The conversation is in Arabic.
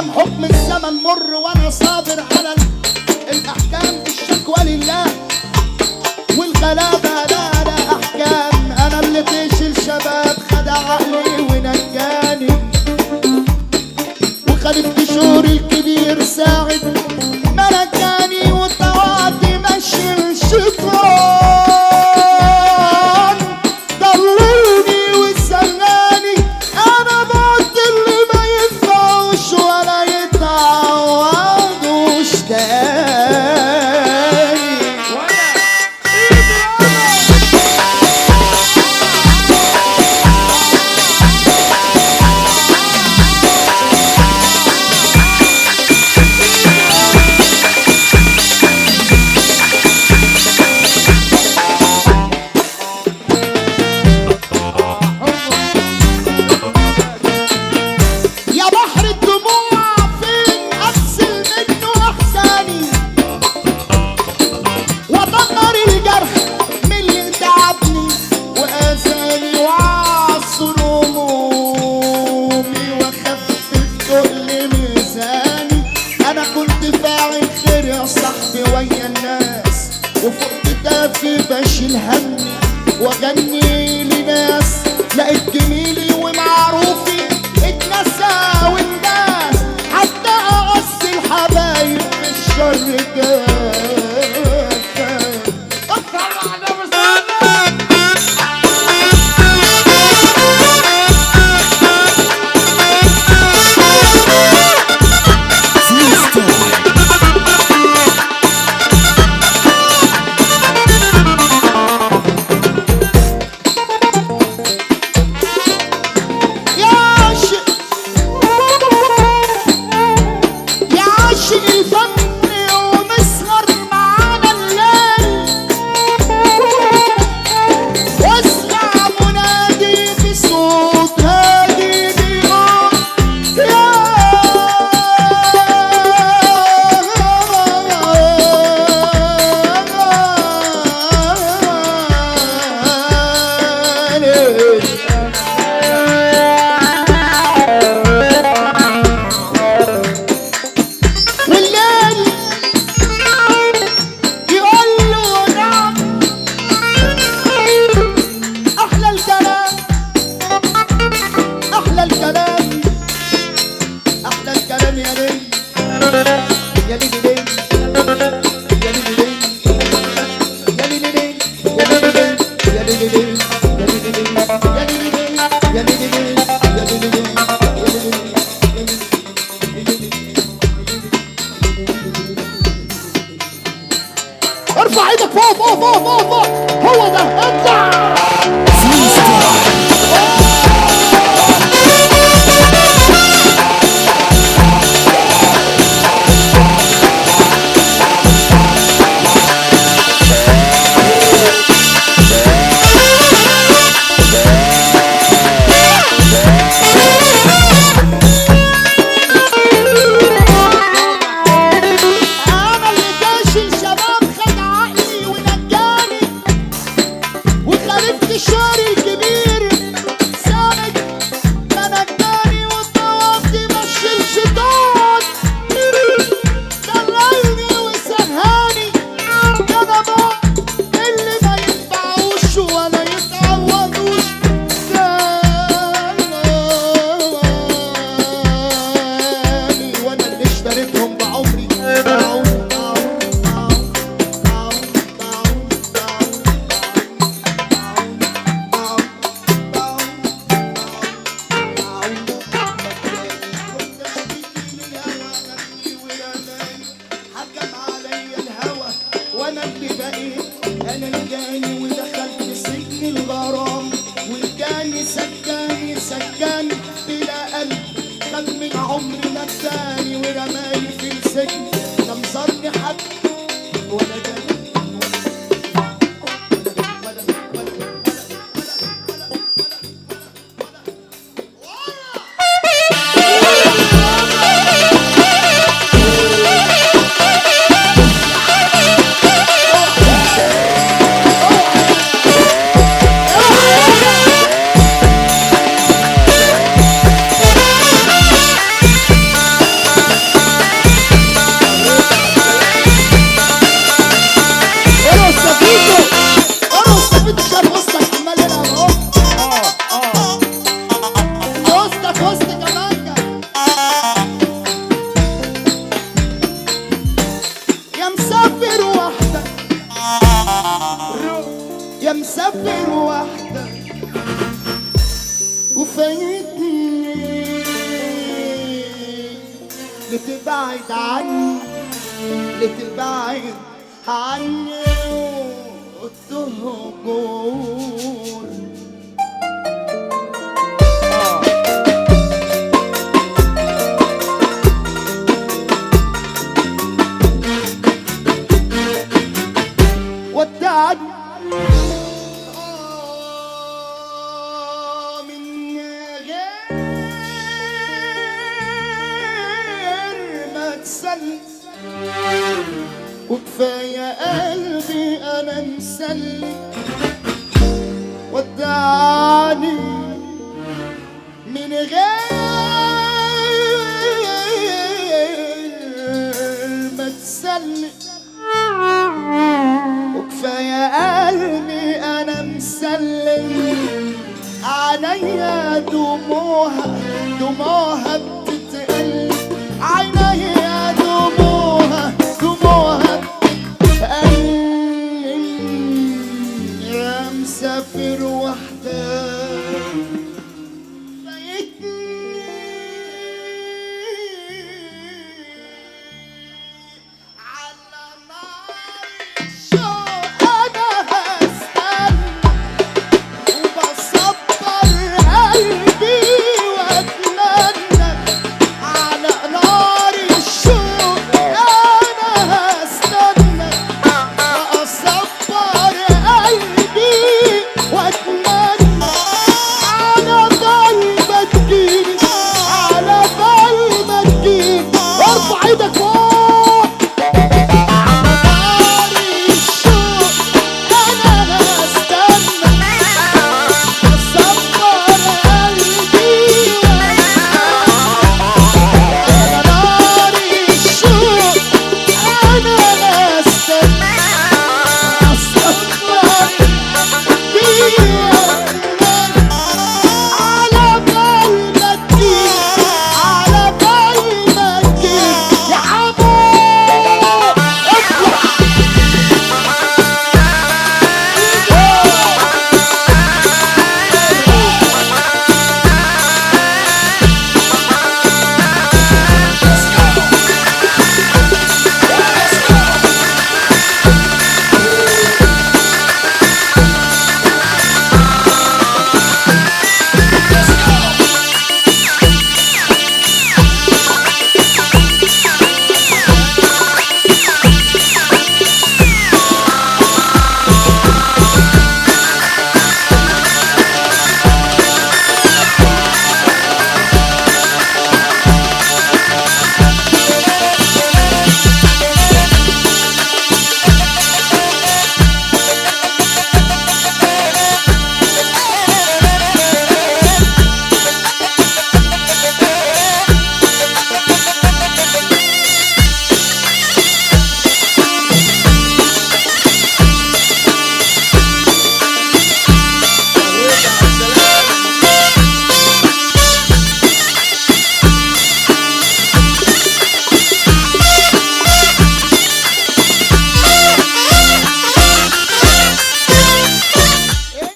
الايام حكم الزمن مر وانا صابر على الاحكام، الشكوى لله والغلابه لا احكام. انا اللي طيش الشباب خدع عقلي ونجاني، وخلفت شهور الكبير ساعد ما نجاني، وطلعت مشي الشيطان ضللني وسلاني. انا بعت اللي ما ينفعوش ولا يتعوضوش تاني. بشيل همي واغني لناس لقيت جميلي ومعروفي اتنسى، والناس حتى اعز الحبايب في الشر ارفع ايدك فوق فوق فوق فوق فوق، هو ده اطلع. مسافر وحدك يا مسافر وحدك وفايتني لتبعد عني لتبعد عني وتهجر ودعني من غير ما تسلم وكفاية قلبي أنا مسلم ودعني من غير ما تسلم وكفاية قلبي أنا مسلم عليا دموعها